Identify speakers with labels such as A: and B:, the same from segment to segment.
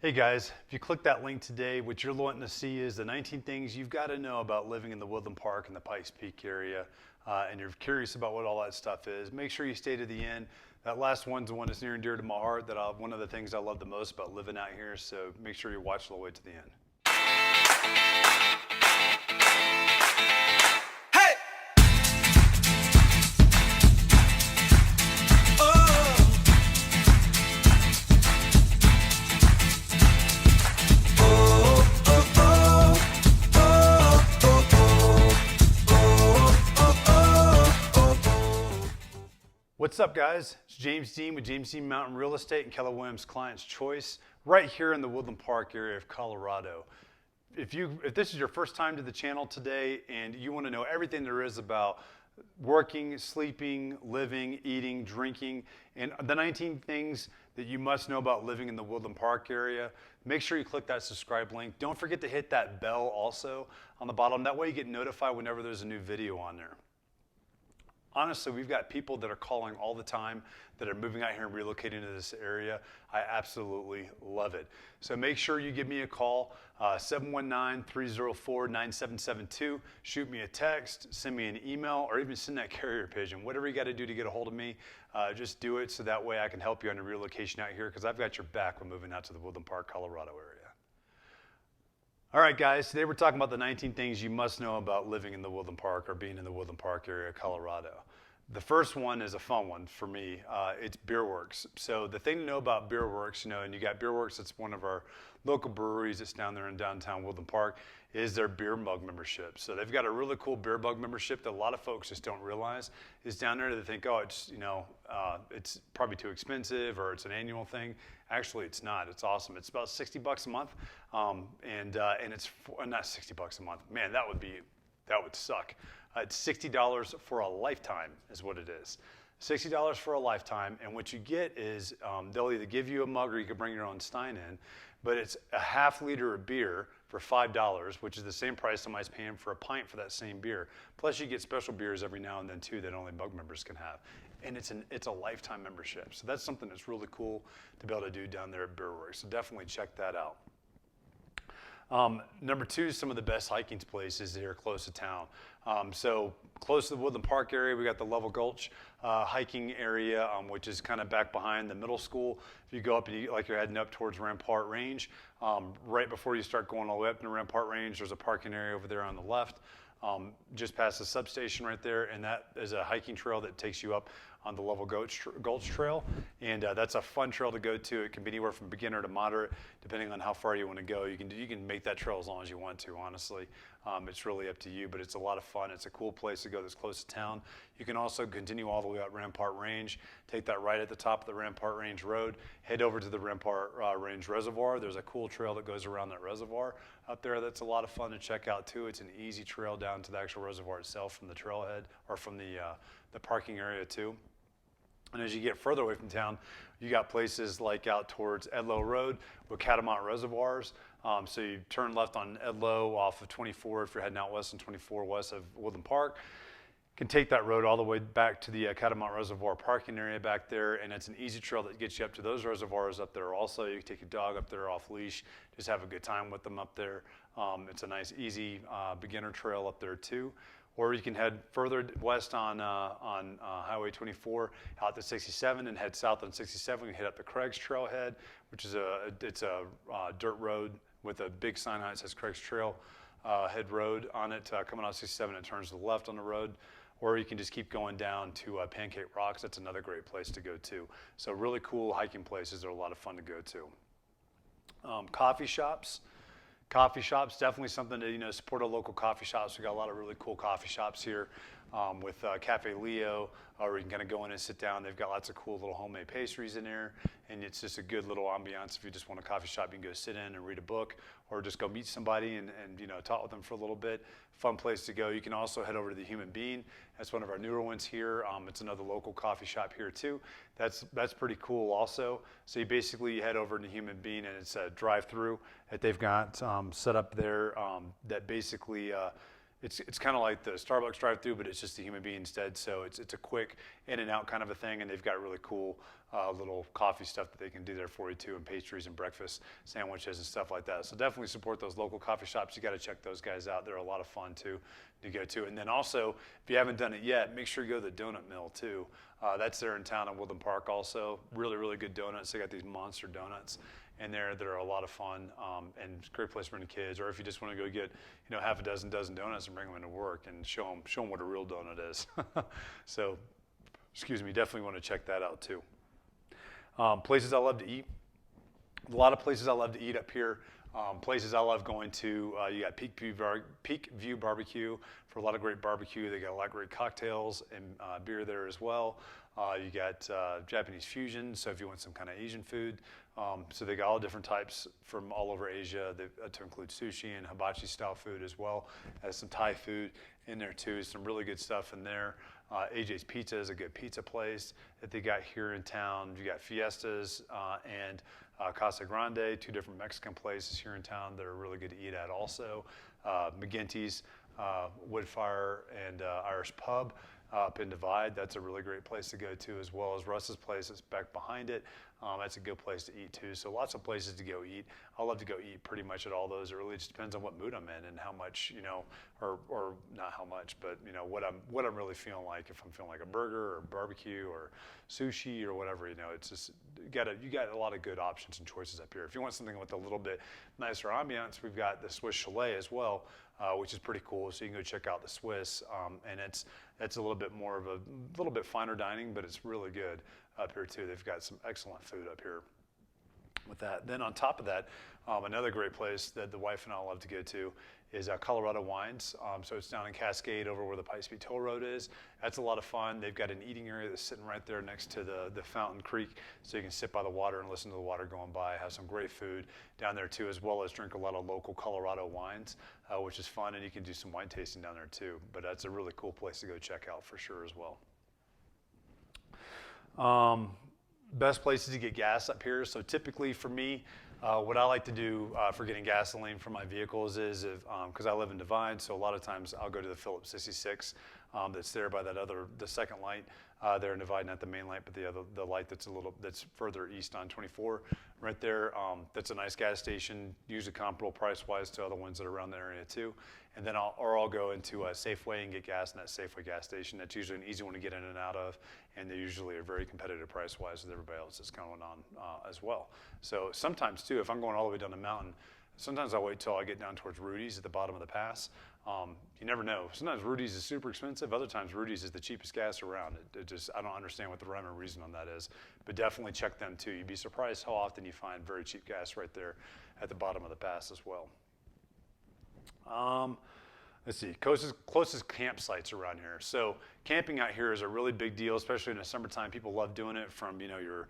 A: Hey guys, if you click that link today, what you're wanting to see is the 19 things you've got to know about living in the Woodland Park and the Pikes Peak area, and you're curious about what all that stuff is. Make sure you stay to the end. That last one's the one that's near and dear to my heart, one of the things I love the most about living out here, so make sure you watch all the way to the end. What's up guys? It's James Dean with James Dean Mountain Real Estate and Keller Williams Client's Choice right here in the Woodland Park area of Colorado. If this is your first time to the channel today and you want to know everything there is about working, sleeping, living, eating, drinking, and the 19 things that you must know about living in the Woodland Park area, make sure you click that subscribe link. Don't forget to hit that bell also on the bottom. That way you get notified whenever there's a new video on there. Honestly, we've got people that are calling all the time that are moving out here and relocating to this area. I absolutely love it. So make sure you give me a call, 719-304-9772. Shoot me a text, send me an email, or even send that carrier pigeon. Whatever you got to do to get a hold of me, just do it so that way I can help you on your relocation out here because I've got your back when moving out to the Woodland Park, Colorado area. All right, guys, today we're talking about the 19 things you must know about living in the Woodland Park or being in the Woodland Park area of Colorado. The first one is a fun one for me. It's Beerworks. So the thing to know about Beerworks, and you got Beerworks, it's one of our local breweries that's down there in downtown Woodland Park, is their beer mug membership. So they've got a really cool beer mug membership that a lot of folks just don't realize is down there. They think, oh, it's it's probably too expensive or it's an annual thing. Actually, it's not. It's awesome. It's about $60 a month, and it's not $60 a month. Man, that would suck. It's $60 for a lifetime is what it is. $60 for a lifetime, and what you get is they'll either give you a mug or you can bring your own stein in, but it's a half liter of beer for $5, which is the same price somebody's paying for a pint for that same beer. Plus you get special beers every now and then too that only mug members can have. And it's a lifetime membership. So that's something that's really cool to be able to do down there at Beerworks. So definitely check that out. Number two, some of the best hiking places here close to town. So close to the Woodland Park area, we got the Level Gulch hiking area, which is kind of back behind the middle school. If you go up, like you're heading up towards Rampart Range, right before you start going all the way up to Rampart Range, there's a parking area over there on the left. Just past the substation right there, and that is a hiking trail that takes you up on the Level Gulch Trail, and that's a fun trail to go to. It can be anywhere from beginner to moderate, depending on how far you want to go. You can make that trail as long as you want to, honestly. It's really up to you, but it's a lot of fun. It's a cool place to go that's close to town. You can also continue all the way up Rampart Range, take that right at the top of the Rampart Range Road, head over to the Rampart Range Reservoir. There's a cool trail that goes around that reservoir up there that's a lot of fun to check out too. It's an easy trail down to the actual reservoir itself from the trailhead or from the parking area too. And as you get further away from town, you got places like out towards Edlow Road with Catamount reservoirs. So you turn left on Edlow off of 24 if you're heading out west on 24 west of Woodland Park. Can take that road all the way back to the Catamount Reservoir parking area back there, and it's an easy trail that gets you up to those reservoirs up there also. You can take your dog up there off leash, just have a good time with them up there. It's a nice, easy beginner trail up there too. Or you can head further west on Highway 24 out to 67 and head south on 67 and hit up the Craig's Trailhead, which is a dirt road with a big sign on it that says Craig's Trail Head Road on it. Coming out 67, it turns to the left on the road. Or you can just keep going down to Pancake Rocks. That's another great place to go to. So really cool hiking places are a lot of fun to go to. Coffee shops. Coffee shops, definitely something to support our local coffee shops. We got a lot of really cool coffee shops here with Cafe Leo, or you can kind of go in and sit down. They've got lots of cool little homemade pastries in there, and it's just a good little ambiance. If you just want a coffee shop, you can go sit in and read a book, or just go meet somebody and talk with them for a little bit. Fun place to go. You can also head over to the Human Bean. That's one of our newer ones here. It's another local coffee shop here too. That's pretty cool also. So you basically head over to Human Bean, and it's a drive-through that they've got set up there that basically it's kind of like the Starbucks drive-through, but it's just a Human Bean instead. So it's a quick in and out kind of a thing, and they've got really cool little coffee stuff that they can do there for you too, and pastries and breakfast sandwiches and stuff like that. So definitely support those local coffee shops. You got to check those guys out. They're a lot of fun too to go to. And then also, if you haven't done it yet, make sure you go to the Donut Mill too. That's there in town in Woodland Park also. Really, really good donuts. They got these monster donuts in there that are a lot of fun, and it's a great place for any kids. Or if you just want to go get, half a dozen donuts and bring them into work and show them what a real donut is. So, excuse me, definitely want to check that out too. Places I love to eat. A lot of places I love to eat up here. Places I love going to, you got Peak View Barbecue for a lot of great barbecue. They got a lot of great cocktails and beer there as well. You got Japanese fusion, so if you want some kind of Asian food. So they got all different types from all over Asia to include sushi and hibachi style food as well as some Thai food in there too. Some really good stuff in there. AJ's Pizza is a good pizza place that they got here in town. You got Fiestas and Casa Grande, two different Mexican places here in town that are really good to eat at also. McGinty's, Woodfire, and Irish Pub up in Divide. That's a really great place to go to, as well as Russ's place that's back behind it. That's a good place to eat too. So lots of places to go eat. I love to go eat pretty much at all those. It really just depends on what mood I'm in and how much, or not how much, but what I'm really feeling like. If I'm feeling like a burger or barbecue or sushi or whatever, it's just you got a lot of good options and choices up here. If you want something with a little bit nicer ambiance, we've got the Swiss Chalet as well, which is pretty cool. So you can go check out the Swiss, and it's a little bit more of a little bit finer dining, but it's really good up here too. They've got some excellent food up here with that. Then on top of that, another great place that the wife and I love to go to is Colorado Wines. So it's down in Cascade over where the Pikes Peak Toll Road is. That's a lot of fun. They've got an eating area that's sitting right there next to the Fountain Creek, so you can sit by the water and listen to the water going by, have some great food down there too, as well as drink a lot of local Colorado wines, which is fun, and you can do some wine tasting down there too. But that's a really cool place to go check out for sure as well. Best places to get gas up here. So typically for me, what I like to do for getting gasoline for my vehicles is, because I live in Divide, so a lot of times I'll go to the Phillips 66 that's there by the second light there in Divide, not the main light, but the light that's further east on 24 right there. That's a nice gas station, usually comparable price-wise to other ones that are around the area too. And then I'll go into a Safeway and get gas in that Safeway gas station. That's usually an easy one to get in and out of, and they usually are very competitive price-wise with everybody else that's going on as well. So sometimes too, if I'm going all the way down the mountain, sometimes I'll wait till I get down towards Rudy's at the bottom of the pass. You never know. Sometimes Rudy's is super expensive. Other times Rudy's is the cheapest gas around. I don't understand what the rhyme or reason on that is, but definitely check them too. You'd be surprised how often you find very cheap gas right there at the bottom of the pass as well. Let's see, closest campsites around here. So camping out here is a really big deal, especially in the summertime. People love doing it, from your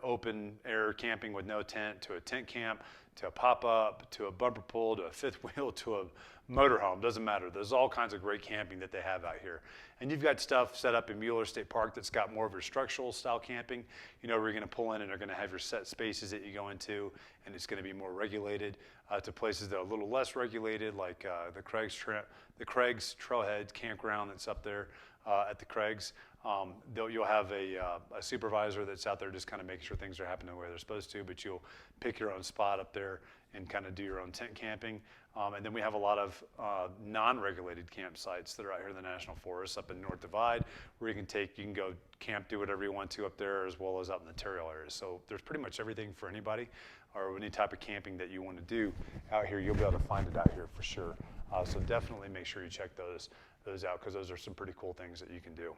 A: open air camping with no tent, to a tent camp, to a pop-up, to a bumper pull, to a fifth wheel, to a motorhome. Doesn't matter. There's all kinds of great camping that they have out here. And you've got stuff set up in Mueller State Park that's got more of your structural style camping, where you're going to pull in and are going to have your set spaces that you go into, and it's going to be more regulated, to places that are a little less regulated, like the Craig's Trailhead Campground that's up there at the Craig's. You'll have a supervisor that's out there just kind of making sure things are happening the way they're supposed to, but you'll pick your own spot up there and kind of do your own tent camping. And then we have a lot of non-regulated campsites that are out here in the National Forest up in North Divide, where you can go camp, do whatever you want to up there, as well as out in the Terrill area. So there's pretty much everything for anybody, or any type of camping that you want to do out here. You'll be able to find it out here for sure. So definitely make sure you check those out, because those are some pretty cool things that you can do.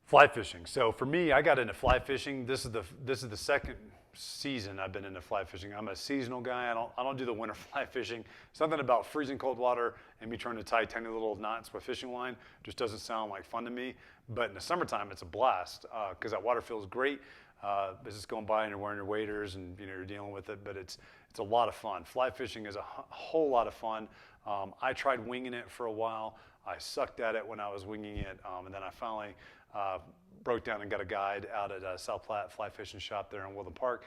A: Fly fishing. So for me, I got into fly fishing. This is the second season I've been into fly fishing. I'm a seasonal guy. I don't do the winter fly fishing. Something about freezing cold water and me trying to tie tiny little knots with fishing line just doesn't sound like fun to me. But in the summertime, it's a blast, because that water feels great. It's just going by and you're wearing your waders and you're dealing with it. But it's a lot of fun. Fly fishing is a whole lot of fun. I tried winging it for a while. I sucked at it when I was winging it, and then I finally broke down and got a guide out at South Platte Fly Fishing Shop there in Woodland Park.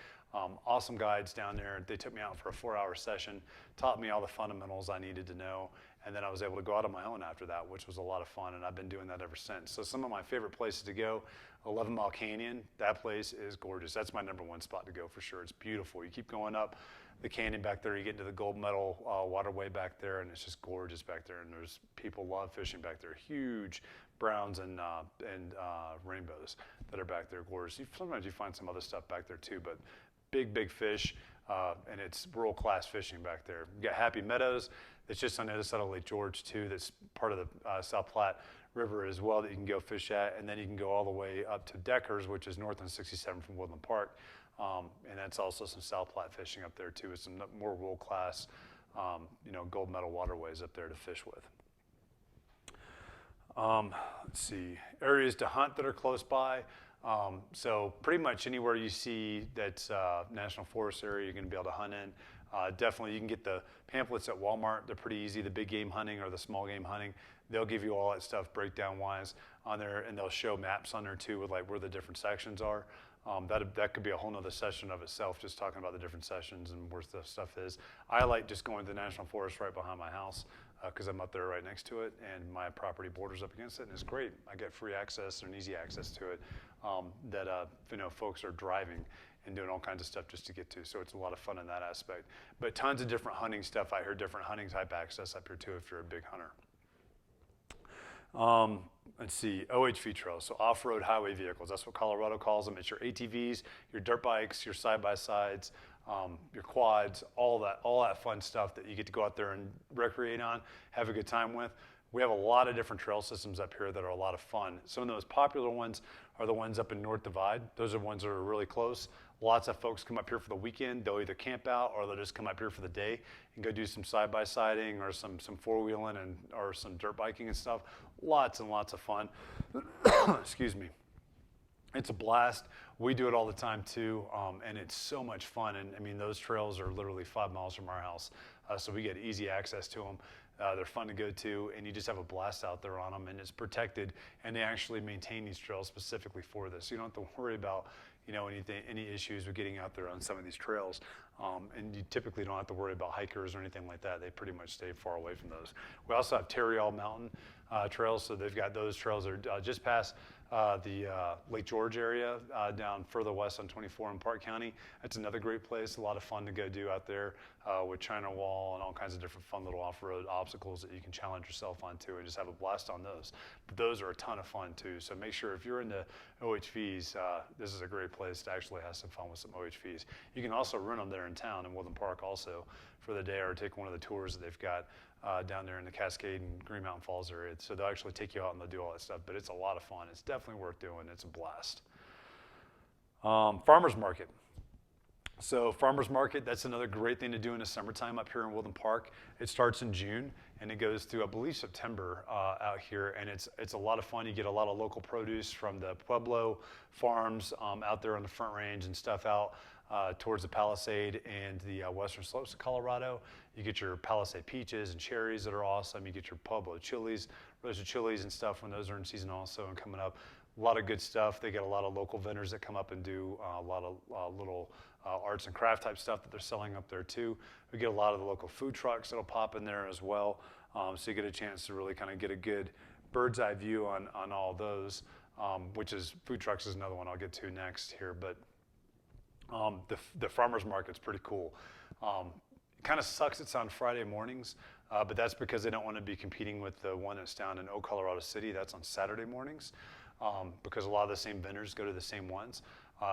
A: Awesome guides down there. They took me out for a 4-hour session, taught me all the fundamentals I needed to know, and then I was able to go out on my own after that, which was a lot of fun, and I've been doing that ever since. So some of my favorite places to go, 11 Mile Canyon, that place is gorgeous. That's my #1 spot to go for sure. It's beautiful. You keep going up the canyon back there, you get into the Gold Medal waterway back there, and it's just gorgeous back there, and there's people love fishing back there. Huge browns and rainbows that are back there, gorgeous. Sometimes you find some other stuff back there too, but big fish, and it's world-class fishing back there. You got Happy Meadows, that's just on the other side of Lake George too, that's part of the South Platte River as well that you can go fish at, and then you can go all the way up to Deckers, which is north on 67 from Woodland Park, and that's also some South Platte fishing up there too, with some more world-class, gold medal waterways up there to fish with. Let's see, areas to hunt that are close by. So pretty much anywhere you see that's National Forest area, you're going to be able to hunt in. Definitely, you can get the pamphlets at Walmart. They're pretty easy. The big game hunting or the small game hunting, they'll give you all that stuff breakdown-wise on there, and they'll show maps on there too with like where the different sections are. That could be a whole nother session of itself, just talking about the different sections and where the stuff is. I like just going to the National Forest right behind my house because I'm up there right next to it, and my property borders up against it, and it's great. I get free access and easy access to it that folks are driving and doing all kinds of stuff just to get to. So it's a lot of fun in that aspect. But tons of different hunting stuff. I heard different hunting type access up here too if you're a big hunter. Let's see, OHV Trails, so off-road highway vehicles. That's what Colorado calls them. It's your ATVs, your dirt bikes, your side-by-sides, your quads, all that fun stuff that you get to go out there and recreate on, have a good time with. We have a lot of different trail systems up here that are a lot of fun. Some of the most popular ones are the ones up in North Divide. Those are ones that are really close. Lots of folks come up here for the weekend. They'll either camp out or they'll just come up here for the day and go do some side-by-siding or some four-wheeling or some dirt biking and stuff. Lots and lots of fun. Excuse me. It's a blast. We do it all the time too, and it's so much fun. And I mean, those trails are literally 5 miles from our house, so we get easy access to them. They're fun to go to, and you just have a blast out there on them, and it's protected, and they actually maintain these trails specifically for this. You don't have to worry about any issues with getting out there on some of these trails, and you typically don't have to worry about hikers or anything like that. They pretty much stay far away from those. We also have Terriall Mountain trails, so they've got those trails that are just past the Lake George area down further west on 24 in Park County. That's another great place, a lot of fun to go do out there with China Wall and all kinds of different fun little off-road obstacles that you can challenge yourself onto and just have a blast on those. But those are a ton of fun too, so make sure if you're into OHVs, this is a great place to actually have some fun with some OHVs. You can also rent them there in town in Woodland Park also for the day, or take one of the tours that they've got down there in the Cascade and Green Mountain Falls area. So they'll actually take you out and they'll do all that stuff, but it's a lot of fun. It's definitely worth doing. It's a blast. Farmers Market. So Farmers Market, that's another great thing to do in the summertime up here in Woodland Park. It starts in June and it goes through, I believe, September out here, and it's a lot of fun. You get a lot of local produce from the Pueblo farms out there on the Front Range and stuff out towards the Palisade and the western slopes of Colorado. You get your Palisade peaches and cherries that are awesome. You get your Pueblo chilies, roasted chilies and stuff when those are in season also and coming up. A lot of good stuff. They get a lot of local vendors that come up and do a lot of little arts and craft type stuff that they're selling up there too. We get a lot of the local food trucks that'll pop in there as well. So you get a chance to really kind of get a good bird's eye view on all those, which is food trucks is another one I'll get to next here. But the farmers market's pretty cool. It kind of sucks it's on Friday mornings, but that's because they don't want to be competing with the one that's down in Colorado City. That's on Saturday mornings, because a lot of the same vendors go to the same ones.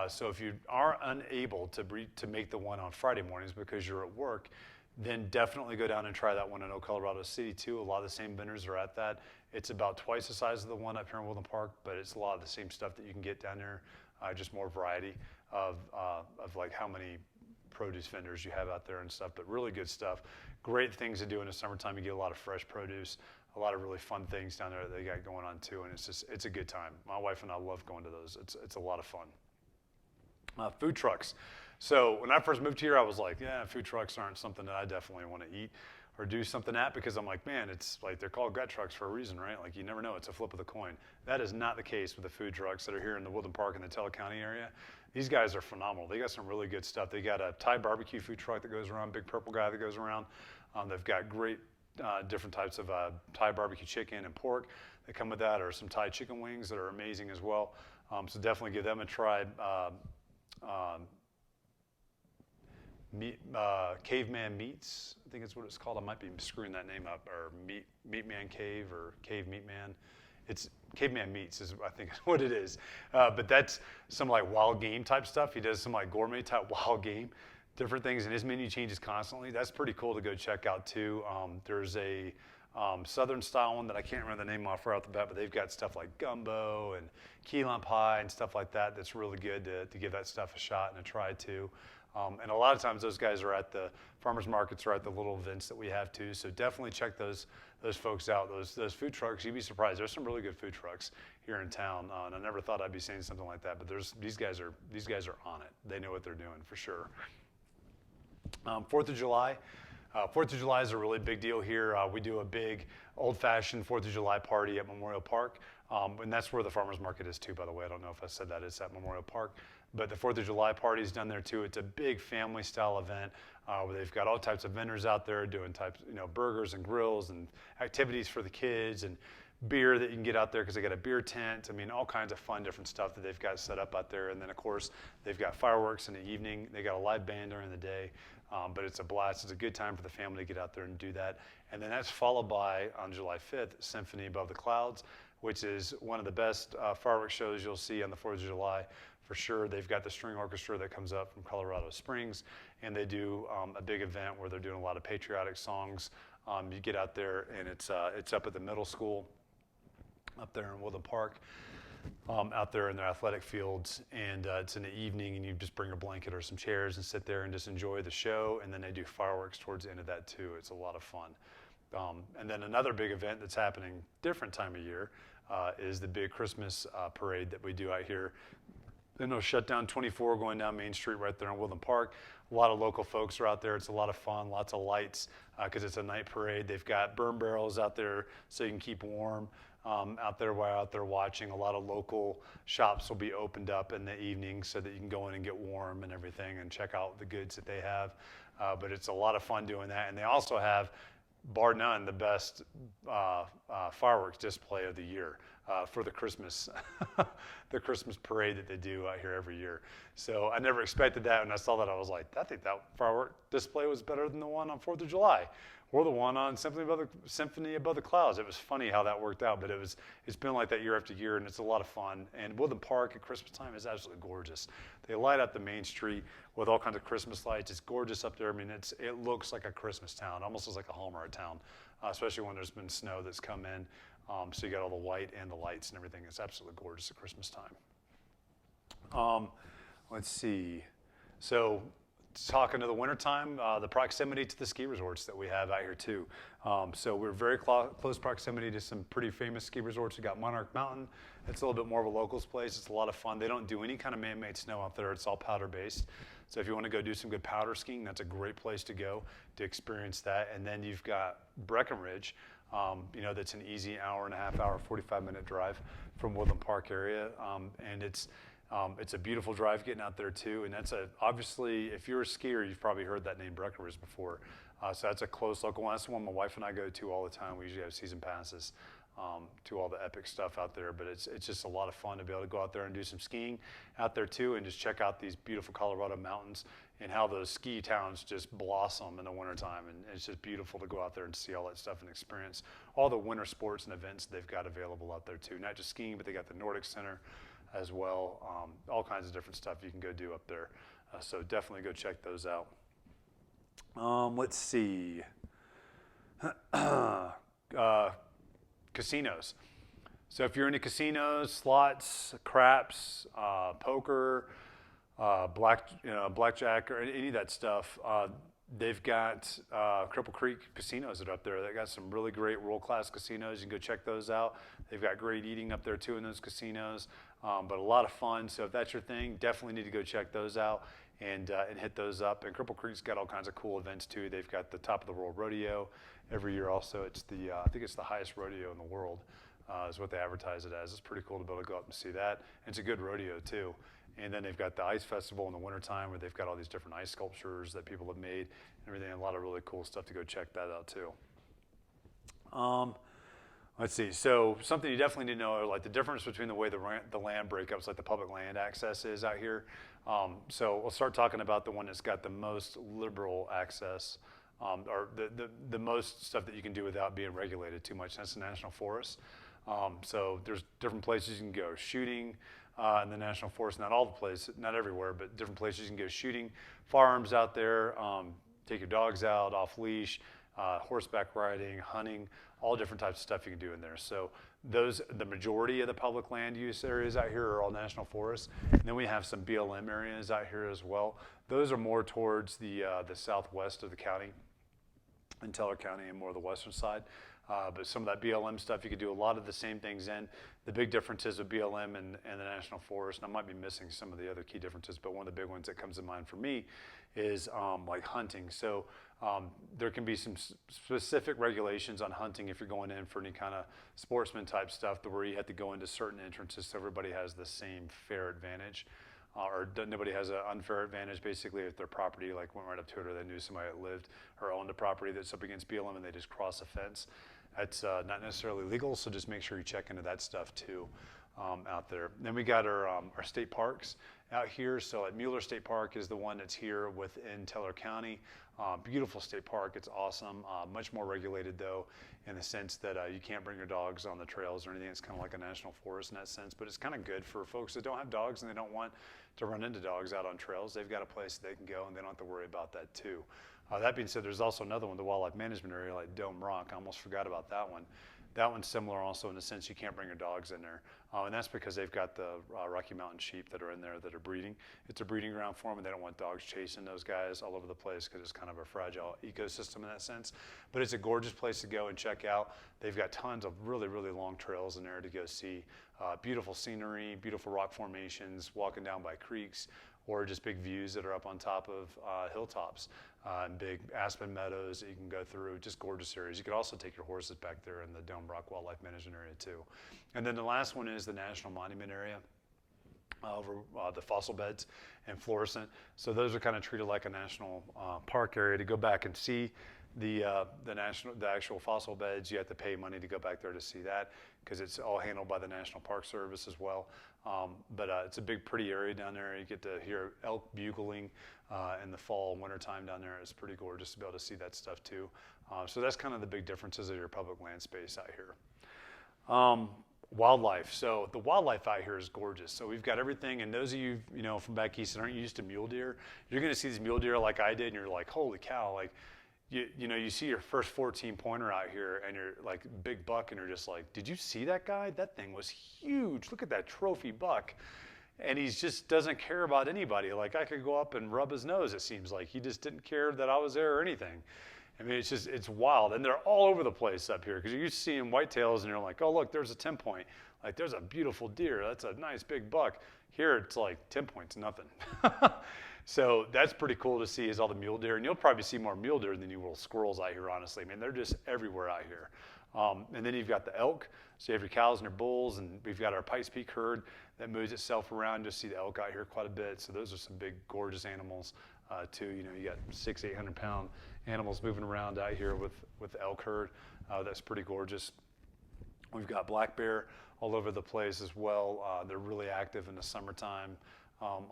A: So if you are unable to make the one on Friday mornings because you're at work, then definitely go down and try that one in Colorado City too. A lot of the same vendors are at that. It's about twice the size of the one up here in Woodland Park, but it's a lot of the same stuff that you can get down there, just more variety of like how many produce vendors you have out there and stuff, but really good stuff. Great things to do in the summertime. You get a lot of fresh produce, a lot of really fun things down there that they got going on too, and it's a good time. My wife and I love going to those. It's a lot of fun. Food trucks. So when I first moved here, I was like, yeah, food trucks aren't something that I definitely want to eat. or do something at, because I'm like, man, it's like they're called gut trucks for a reason, right? Like you never know, it's a flip of the coin. That is not the case with the food trucks that are here in the Woodland Park and the Teller County area. These guys are phenomenal. They got some really good stuff. They got a Thai barbecue food truck that goes around, big purple guy that goes around. They've got great different types of Thai barbecue chicken and pork that come with that, or some Thai chicken wings that are amazing as well. So definitely give them a try. Caveman Meats, I think it's what it's called. I might be screwing that name up, or Meat Man Cave, or Cave Meat Man. It's Caveman Meats is, I think, is what it is. But that's some like wild game type stuff. He does some like gourmet type wild game, different things, and his menu changes constantly. That's pretty cool to go check out too. There's a Southern style one that I can't remember the name off right off the bat, but they've got stuff like gumbo and key lime pie and stuff like that. That's really good to give that stuff a shot and a try too. And a lot of times those guys are at the farmers markets or at the little events that we have too. So definitely check those folks out. Those food trucks, you'd be surprised. There's some really good food trucks here in town. And I never thought I'd be saying something like that, but these guys are on it. They know what they're doing for sure. 4th of July. 4th of July is a really big deal here. We do a big old-fashioned 4th of July party at Memorial Park. And that's where the farmers market is too, by the way. I don't know if I said that. It's at Memorial Park. But the 4th of July party is done there too. It's a big family style event where they've got all types of vendors out there doing burgers and grills and activities for the kids, and beer that you can get out there because they got a beer tent. I mean, all kinds of fun, different stuff that they've got set up out there. And then of course, they've got fireworks in the evening. They got a live band during the day. But it's a blast. It's a good time for the family to get out there and do that. And then that's followed by, on July 5th, Symphony Above the Clouds, which is one of the best fireworks shows you'll see on the 4th of July. For sure, they've got the string orchestra that comes up from Colorado Springs, and they do a big event where they're doing a lot of patriotic songs. You get out there, and it's up at the middle school, up there in Woodland Park, out there in their athletic fields, and it's in the evening, and you just bring a blanket or some chairs and sit there and just enjoy the show. And then they do fireworks towards the end of that too. It's a lot of fun. And then another big event that's happening different time of year is the big Christmas parade that we do out here. Then they'll shut down 24 going down Main Street right there in Woodland Park. A lot of local folks are out there. It's a lot of fun, lots of lights because it's a night parade. They've got burn barrels out there so you can keep warm out there while out there watching. A lot of local shops will be opened up in the evening so that you can go in and get warm and everything and check out the goods that they have. But it's a lot of fun doing that. And they also have, bar none, the best fireworks display of the year for the Christmas the Christmas parade that they do out here every year. So I never expected that. When I saw that, I was like, I think that firework display was better than the one on 4th of July or the one on Symphony Above the Clouds. It was funny how that worked out, but it's been like that year after year, and it's a lot of fun. And Woodland Park at Christmas time is absolutely gorgeous. They light up the main street with all kinds of Christmas lights. It's gorgeous up there. I mean, it looks like a Christmas town, almost looks like a Hallmark town, especially when there's been snow that's come in. So you got all the white and the lights and everything. It's absolutely gorgeous at Christmas time. Let's see. So talking to the wintertime, the proximity to the ski resorts that we have out here too. So we're very close proximity to some pretty famous ski resorts. We got Monarch Mountain. It's a little bit more of a locals place. It's a lot of fun. They don't do any kind of man-made snow out there. It's all powder based. So if you want to go do some good powder skiing, that's a great place to go to experience that. And then you've got Breckenridge. That's an easy hour and a half, 45-minute drive from Woodland Park area. And it's a beautiful drive getting out there too. And that's obviously, if you're a skier, you've probably heard that name Breckenridge before. So that's a close local one. That's the one my wife and I go to all the time. We usually have season passes to all the epic stuff out there. But it's just a lot of fun to be able to go out there and do some skiing out there too, and just check out these beautiful Colorado mountains and how those ski towns just blossom in the wintertime. And it's just beautiful to go out there and see all that stuff and experience all the winter sports and events they've got available out there too. Not just skiing, but they got the Nordic Center as well. All kinds of different stuff you can go do up there. So definitely go check those out. Let's see. Casinos. So if you're into casinos, slots, craps, poker, blackjack, or any of that stuff, they've got Cripple Creek casinos that are up there. They got some really great world-class casinos. You can go check those out. They've got great eating up there too in those casinos, but a lot of fun. So if that's your thing, definitely need to go check those out. and hit those up. And Cripple Creek's got all kinds of cool events too. They've got the Top of the World Rodeo every year also. It's the, I think it's the highest rodeo in the world, is what they advertise it as. It's pretty cool to be able to go up and see that. And it's a good rodeo too. And then they've got the ice festival in the wintertime where they've got all these different ice sculptures that people have made and everything. A lot of really cool stuff to go check that out too. Let's see, so something you definitely need to know are like the difference between the way the land breakups, like the public land access is out here. So we'll start talking about the one that's got the most liberal access, or the most stuff that you can do without being regulated too much. That's the national forest. So there's different places you can go shooting in the national forest, not all the places, not everywhere, but different places you can go shooting, firearms out there, take your dogs out off leash, horseback riding, hunting, all different types of stuff you can do in there. So the majority of the public land use areas out here are all national forests. And then we have some BLM areas out here as well. Those are more towards the southwest of the county, in Teller County, and more of the western side. But some of that BLM stuff, you could do a lot of the same things in. The big differences with BLM and the National Forest, and I might be missing some of the other key differences, but one of the big ones that comes to mind for me is like hunting. So there can be some specific regulations on hunting if you're going in for any kind of sportsman type stuff, where you have to go into certain entrances so everybody has the same fair advantage. Or nobody has an unfair advantage, basically, if their property like went right up to it, or they knew somebody that lived or owned a property that's up against BLM and they just cross a fence. That's not necessarily legal, so just make sure you check into that stuff too out there. Then we got our state parks out here. So at Mueller State Park is the one that's here within Teller County. Beautiful state park, it's awesome. Much more regulated though, in the sense that you can't bring your dogs on the trails or anything. It's kind of like a national forest in that sense, but it's kind of good for folks that don't have dogs and they don't want to run into dogs out on trails. They've got a place they can go and they don't have to worry about that too. That being said, there's also another one, the wildlife management area, like Dome Rock. I almost forgot about that one. That one's similar also in the sense you can't bring your dogs in there. And that's because they've got the Rocky Mountain sheep that are in there that are breeding. It's a breeding ground for them, and they don't want dogs chasing those guys all over the place because it's kind of a fragile ecosystem in that sense. But it's a gorgeous place to go and check out. They've got tons of really, really long trails in there to go see. Beautiful scenery, beautiful rock formations, walking down by creeks, or just big views that are up on top of hilltops and big aspen meadows that you can go through, just gorgeous areas. You could also take your horses back there in the Dome Rock Wildlife Management Area too. And then the last one is the National Monument Area over the fossil beds and Florissant. So those are kind of treated like a national park area. To go back and see the actual fossil beds, you have to pay money to go back there to see that, because it's all handled by the National Park Service as well. But it's a big, pretty area down there. You get to hear elk bugling in the fall and winter time down there. It's pretty gorgeous to be able to see that stuff too. So that's kind of the big differences of your public land space out here. Wildlife. So the wildlife out here is gorgeous. So we've got everything, and those of you, from back east that aren't used to mule deer, you're going to see these mule deer like I did, and you're like, holy cow, like, you see your first 14 pointer out here and you're like big buck and you're just like, did you see that guy? That thing was huge. Look at that trophy buck. And he just doesn't care about anybody. Like I could go up and rub his nose, it seems like. He just didn't care that I was there or anything. I mean, it's wild. And they're all over the place up here, because you're used to seeing whitetails and you're like, oh, look, there's a 10 point. Like there's a beautiful deer. That's a nice big buck. Here it's like 10 points, nothing. So that's pretty cool to see, is all the mule deer. And you'll probably see more mule deer than you will squirrels out here, honestly. I mean, they're just everywhere out here. And then you've got the elk. So you have your cows and your bulls, and we've got our Pikes Peak herd that moves itself around. You'll see the elk out here quite a bit. So those are some big, gorgeous animals too. You got 600-800 pound animals moving around out here with the elk herd. That's pretty gorgeous. We've got black bear all over the place as well. They're really active in the summertime.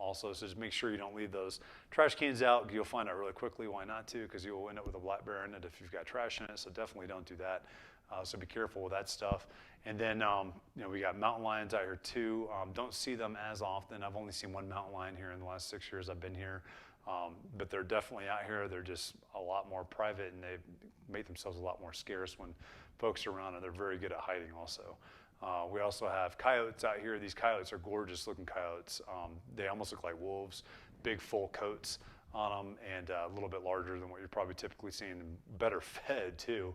A: Also, so just make sure you don't leave those trash cans out. You'll find out really quickly why not to, because you'll end up with a black bear in it if you've got trash in it. So definitely don't do that. So be careful with that stuff. And then we got mountain lions out here too. Don't see them as often. I've only seen one mountain lion here in the last 6 years I've been here. But they're definitely out here. They're just a lot more private, and they make themselves a lot more scarce when folks are around, and they're very good at hiding also. We also have coyotes out here. These coyotes are gorgeous looking coyotes. They almost look like wolves, big full coats on them, and a little bit larger than what you're probably typically seeing, and better fed too.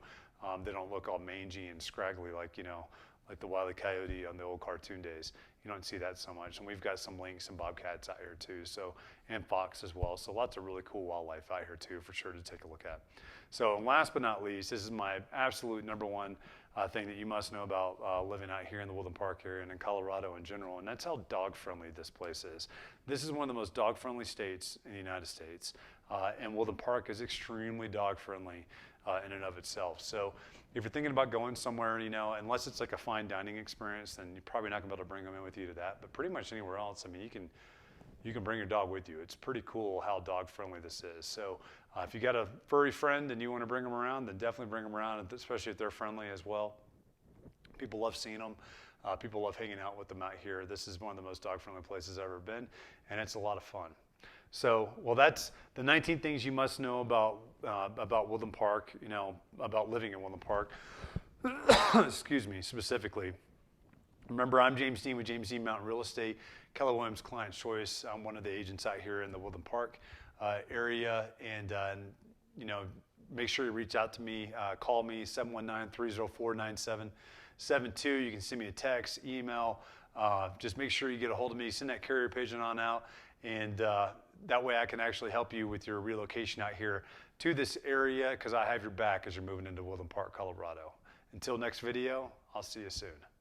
A: They don't look all mangy and scraggly like the Wile E. Coyote on the old cartoon days. you don't see that so much. And we've got some lynx and bobcats out here too, so, and fox as well. So lots of really cool wildlife out here too, for sure, to take a look at. So last but not least, this is my absolute number one thing that you must know about living out here in the Woodland Park area and in Colorado in general, and that's how dog-friendly this place is. This is one of the most dog-friendly states in the United States, and Woodland Park is extremely dog-friendly in and of itself. So if you're thinking about going somewhere, you know, unless it's like a fine dining experience, then you're probably not gonna be able to bring them in with you to that. But pretty much anywhere else, I mean, you can bring your dog with you. It's pretty cool how dog friendly this is. So if you got a furry friend and you want to bring them around, then definitely bring them around, especially if they're friendly as well. People love seeing them. People love hanging out with them out here. This is one of the most dog friendly places I've ever been, and it's a lot of fun. So, well, that's the 19 things you must know about Woodland Park, you know, about living in Woodland Park. Excuse me, specifically. Remember, I'm James Dean with James Dean Mountain Real Estate, Keller Williams Client's Choice. I'm one of the agents out here in the Woodland Park area, and you know, make sure you reach out to me. Call me 719-304-9772. You can send me a text, email. Just make sure you get a hold of me. Send that carrier pigeon on out, and that way I can actually help you with your relocation out here to this area, because I have your back as you're moving into Woodland Park, Colorado. Until next video, I'll see you soon.